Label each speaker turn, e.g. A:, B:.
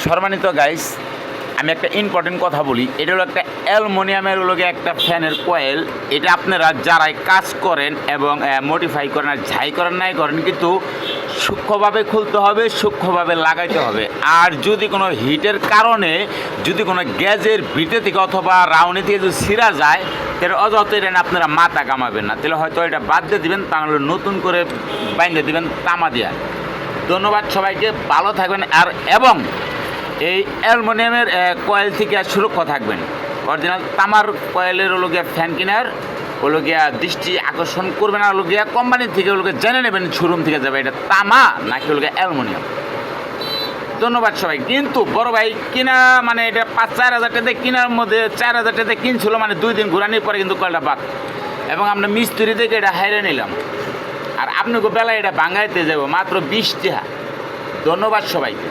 A: সম্মানিত গাইস, আমি একটা ইম্পর্টেন্ট কথা বলি। এটা হলো একটা অ্যালুমিনিয়ামের লোকে একটা ফ্যানের কয়েল। এটা আপনারা যারাই কাজ করেন এবং মডিফাই করেন আর ঝাই করেন নাই করেন, কিন্তু সূক্ষ্মভাবে খুলতে হবে, সূক্ষ্মভাবে লাগাইতে হবে। আর যদি কোনো হিটের কারণে যদি কোনো গ্যাসের ভিতর থেকে অথবা রাউনি থেকে যদি ছিঁড়া যায়, তাহলে অযথা এটা আপনারা মাথা কামাবেন না, তাহলে হয়তো এটা বাদ দিয়ে দেবেন, তাহলে নতুন করে বাইন্ধে দেবেন তামা দিয়া। ধন্যবাদ সবাইকে, ভালো থাকবেন। আর এবং এই অ্যালুমিনিয়ামের কয়েল থেকে সুরক্ষা থাকবেন। অরিজিনাল তামার কয়েলের হলো গিয়া ফ্যান কেনার হলো গিয়া দৃষ্টি আকর্ষণ করবেন না, হলো গিয়া কোম্পানি থেকে হলো গিয়া জেনে নেবেন শোরুম থেকে যাবে এটা তামা নাকি হলো গিয়া অ্যালুমিনিয়াম। ধন্যবাদ সবাই। কিন্তু বড় ভাই কিনা মানে এটা 5-4 হাজার টাকা কেনার মধ্যে 4,000 টাকা কিনছিল, মানে 2 দিন ঘুরানোর পরে কিন্তু কয়েলটা বাদ, এবং আমরা মিস্ত্রি থেকে এটা হাইরে নিলাম। আর আপনাকে বেলা এটা ভাঙাইতে যাব মাত্র 20 টাকা। ধন্যবাদ সবাইকে।